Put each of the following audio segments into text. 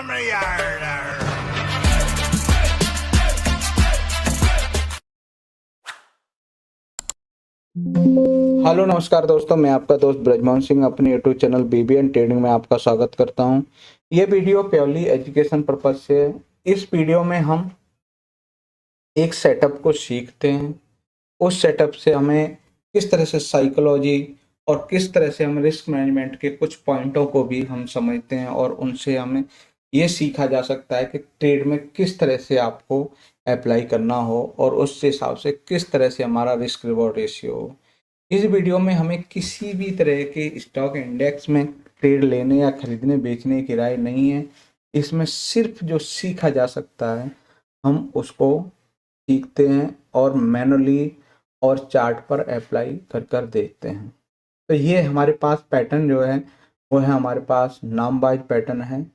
Hello नमस्कार दोस्तों, मैं आपका दोस्त ब्रजमोहन सिंह अपने यूट्यूब चैनल बीबीएन ट्रेडिंग में आपका स्वागत करता हूं। ये वीडियो प्योरली एजुकेशन पर्पज से है। इस वीडियो में हम एक सेटअप को सीखते हैं। उस सेटअप से हमें किस तरह से साइकोलॉजी और किस तरह से हम रिस्क मैनेजमेंट के कुछ पॉइंटों को भी हम समझते हैं और उनसे हमें ये सीखा जा सकता है कि ट्रेड में किस तरह से आपको अप्लाई करना हो और उस हिसाब से किस तरह से हमारा रिस्क रिवॉर्ड रेशियो हो। इस वीडियो में हमें किसी भी तरह के स्टॉक इंडेक्स में ट्रेड लेने या खरीदने बेचने की राय नहीं है। इसमें सिर्फ जो सीखा जा सकता है हम उसको सीखते हैं और मैनुअली और चार्ट पर अप्लाई कर कर देखते हैं। तो ये हमारे पास पैटर्न जो है वो है, हमारे पास नाम वाइज पैटर्न है।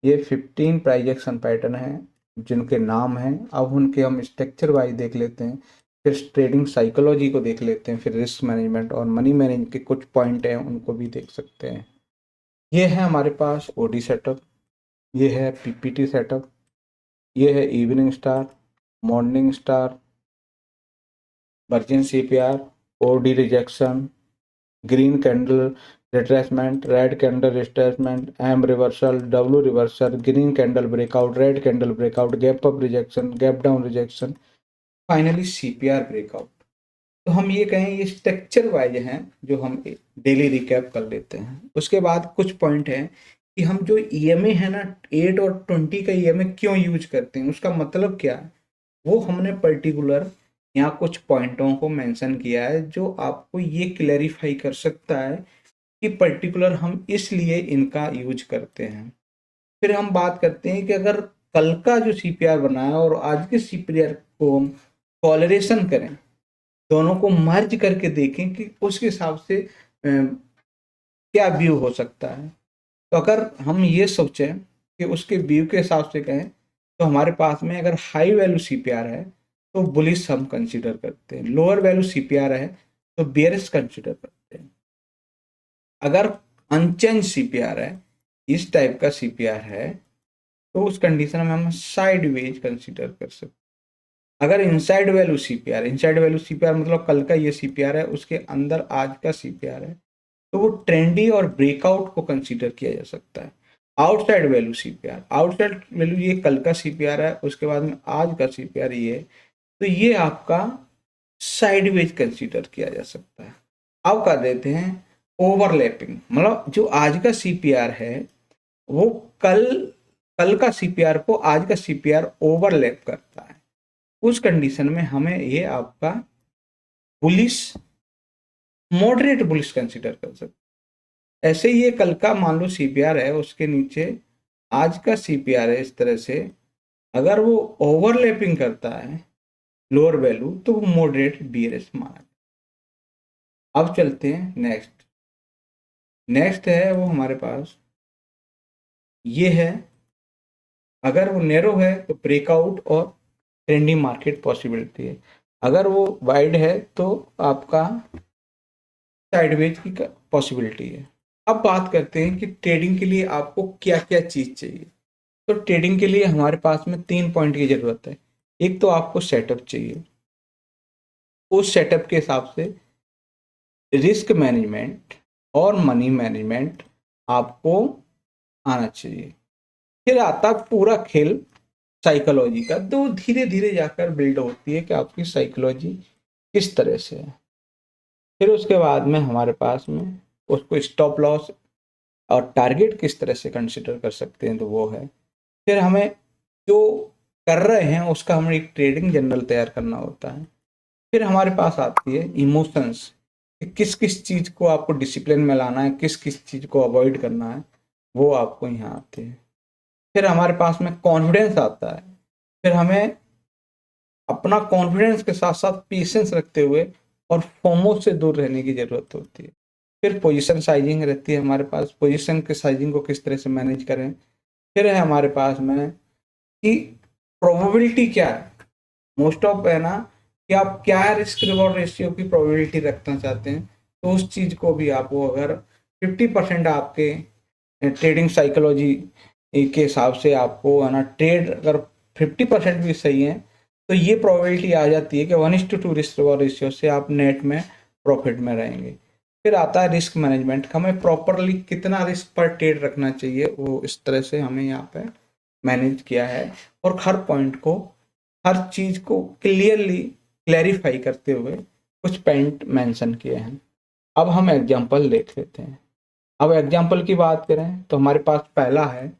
ये 15 प्राइज एक्शन पैटर्न है जिनके नाम हैं। अब उनके हम स्ट्रक्चर वाइज देख लेते हैं, फिर ट्रेडिंग साइकोलॉजी को देख लेते हैं, फिर रिस्क मैनेजमेंट और मनी मैनेजमेंट के कुछ पॉइंट हैं उनको भी देख सकते हैं। ये है हमारे पास ओडी सेटअप, ये है पीपीटी सेटअप, ये है evening star, morning star, virgin CPR, OD rejection, green candle retracement, red candle retracement, M reversal, W reversal, green candle breakout, red candle breakout, gap up rejection, gap down rejection, finally CPR breakout. तो हम ये कहें ये structure wise हैं जो हम daily recap कर लेते हैं। उसके बाद कुछ पॉइंट हैं कि हम जो ईएमए है ना 8 और 20 का ईएमए क्यों यूज करते हैं, उसका मतलब क्या है, वो हमने पर्टिकुलर यहाँ कुछ पॉइंटों को मेंशन किया है जो आपको ये क्लैरिफाई कर सकता है कि पर्टिकुलर हम इसलिए इनका यूज करते हैं। फिर हम बात करते हैं कि अगर कल का जो सीपीआर बना है और आज के सीपीआर को हम कॉलरेशन करें, दोनों को मर्ज करके देखें कि उसके हिसाब से क्या व्यू हो सकता है। तो अगर हम ये सोचें कि उसके व्यू के हिसाब से कहें तो हमारे पास में अगर हाई वैल्यू सीपीआर है तो बुलिश हम कंसीडर करते हैं, लोअर वैल्यू सीपीआर है तो बेयरिश कंसीडर करते हैं। अगर अनचेंज सीपीआर है, इस टाइप का सीपीआर है, तो उस कंडीशन में हम साइडवेज कंसीडर कर सकते हैं। अगर इनसाइड वैल्यू सीपीआर मतलब कल का ये सीपीआर है उसके अंदर आज का सीपीआर है, तो वो ट्रेंडी और ब्रेकआउट को कंसीडर किया जा सकता है। आउटसाइड वैल्यू ये कल का सीपीआर है, उसके बाद में आज का सीपीआर ये, तो ये आपका साइडवेज कंसीडर किया जा सकता है। अब कर देते हैं ओवरलैपिंग, मतलब जो आज का सीपीआर है वो कल का सीपीआर को आज का सीपीआर ओवरलैप करता है। उस कंडीशन में हमें ये आपका बुलिश, मॉडरेट बुलिश कंसीडर कर सकते। ऐसे ही ये कल का मान लो सीपीआर है, उसके नीचे आज का सीपीआर है, इस तरह से अगर वो ओवरलैपिंग करता है लोअर वैल्यू तो वो मॉडरेट बीयरिश माना। अब चलते हैं नेक्स्ट है वो हमारे पास ये है, अगर वो नैरो है तो ब्रेकआउट और ट्रेंडिंग मार्केट पॉसिबिलिटी है, अगर वो वाइड है तो आपका साइडवेज की पॉसिबिलिटी है। अब बात करते हैं कि ट्रेडिंग के लिए आपको क्या क्या चीज़ चाहिए। तो ट्रेडिंग के लिए हमारे पास में 3 पॉइंट की ज़रूरत है। एक तो आपको सेटअप चाहिए, उस सेटअप के हिसाब से रिस्क मैनेजमेंट और मनी मैनेजमेंट आपको आना चाहिए। फिर आता पूरा खेल साइकोलॉजी का, तो धीरे धीरे जाकर बिल्ड होती है कि आपकी साइकोलॉजी किस तरह से है। फिर उसके बाद में हमारे पास में उसको स्टॉप लॉस और टारगेट किस तरह से कंसिडर कर सकते हैं, तो वो है। फिर हमें जो कर रहे हैं उसका हमें एक ट्रेडिंग जर्नल तैयार करना होता है। फिर हमारे पास आती है इमोशंस, किस किस चीज़ को आपको डिसिप्लिन में लाना है, किस किस चीज़ को अवॉइड करना है, वो आपको यहाँ आते हैं। फिर हमारे पास में कॉन्फिडेंस आता है। फिर हमें अपना कॉन्फिडेंस के साथ साथ पेशेंस रखते हुए और फोमो से दूर रहने की ज़रूरत होती है। फिर पोजीशन साइजिंग रहती है हमारे पास, पोजीशन के साइजिंग को किस तरह से मैनेज करें। फिर है हमारे पास में कि प्रोबेबिलिटी क्या है, मोस्ट ऑफ है ना, कि आप क्या रिस्क रिवॉर्ड रेशियो की प्रोबेबिलिटी रखना चाहते हैं, तो उस चीज़ को भी आपको अगर 50% आपके ट्रेडिंग साइकोलॉजी के हिसाब से आपको है ना ट्रेड अगर 50% भी सही है तो ये प्रोबेबिलिटी आ जाती है कि 1:2 रिस्क रिवॉर्ड रेशियो से आप नेट में प्रॉफिट में रहेंगे। फिर आता है रिस्क मैनेजमेंट, हमें प्रॉपरली कितना रिस्क पर ट्रेड रखना चाहिए वो इस तरह से हमें यहाँ पे मैनेज किया है और हर पॉइंट को, हर चीज़ को क्लियरली क्लैरिफाई करते हुए कुछ पॉइंट मेंशन किए हैं। अब हम एग्जांपल देख लेते हैं। अब एग्जांपल की बात करें तो हमारे पास पहला है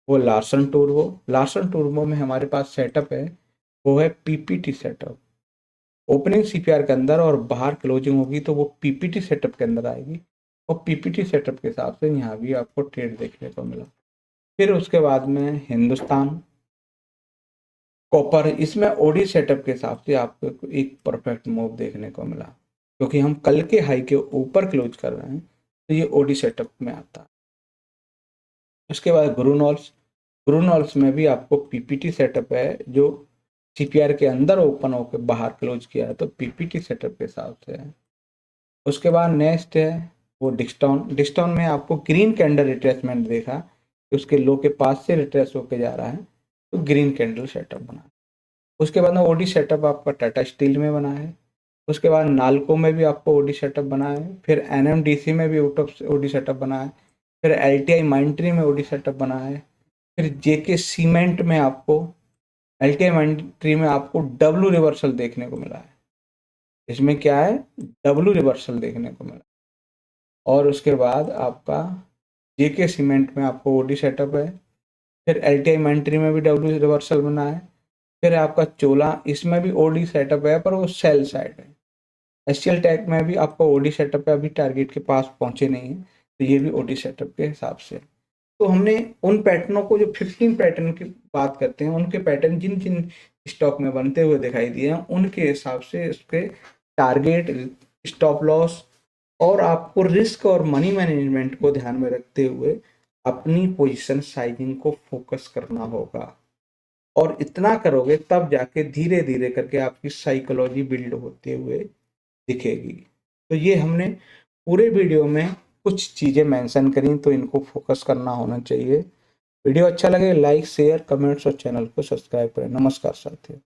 वो लार्सन टूर्बो। लार्सन टूर्बो में हमारे पास सेटअप है वो है पीपीटी सेटअप। ओपनिंग सीपीआर के अंदर और बाहर क्लोजिंग होगी तो वो पीपीटी सेटअप के अंदर आएगी और पीपीटी सेटअप के हिसाब से यहाँ भी आपको ट्रेड देखने को मिला। फिर उसके बाद में हिंदुस्तान कॉपर, इसमें ओडी सेटअप के हिसाब से आपको एक परफेक्ट मूव देखने को मिला क्योंकि हम कल के हाई के ऊपर क्लोज कर रहे हैं तो ये ओडी सेटअप में आता है। उसके बाद गुरुनॉल्स, गुरुनॉल्स में भी आपको पीपीटी सेटअप है जो सीपीआर के अंदर ओपन होकर बाहर क्लोज किया है तो पीपीटी सेटअप के हिसाब से है। उसके बाद नेक्स्ट है वो डिस्टॉन। डिस्टॉन में आपको ग्रीन कैंडल रिट्रेसमेंट देखा कि उसके लो के पास से रिट्रेस होकर जा रहा है तो ग्रीन कैंडल सेटअप बना। उसके बाद में ओडी सेटअप आपका टाटा स्टील में बना है। उसके बाद नाल्को में भी आपको ओडी सेटअप बना है। फिर एनएमडीसी में भी ओडी सेटअप बना है। फिर एलटीआई माइंट्री में ओडी सेटअप बना है। फिर जेके सीमेंट में आपको, एलटीआई माइंट्री में आपको डब्ल्यू रिवर्सल देखने को मिला है। इसमें क्या है, डब्ल्यू रिवर्सल देखने को मिला। और उसके बाद आपका जेके सीमेंट में आपको ओडी सेटअप है। फिर एलटीआई माइंट्री में भी डब्ल्यू रिवर्सल बना है। फिर आपका चोला, इसमें भी ओडी सेटअप है पर वो सेल साइड है। एचसीएल टैग में भी आपको ओडी सेटअप है, अभी टारगेट के पास पहुंचे नहीं है तो ये भी ओडी सेटअप के हिसाब से। तो हमने उन पैटर्नों को, जो 15 पैटर्न की बात करते हैं, उनके पैटर्न जिन जिन स्टॉक में बनते हुए दिखाई दिए हैं उनके हिसाब से उसके टारगेट, स्टॉप लॉस और आपको रिस्क और मनी मैनेजमेंट को ध्यान में रखते हुए अपनी पोजीशन साइजिंग को फोकस करना होगा। और इतना करोगे तब जाके धीरे धीरे करके आपकी साइकोलॉजी बिल्ड होते हुए दिखेगी। तो ये हमने पूरे वीडियो में कुछ चीज़ें मेंशन करी तो इनको फोकस करना होना चाहिए। वीडियो अच्छा लगे लाइक शेयर कमेंट्स और चैनल को सब्सक्राइब करें। नमस्कार साथियों।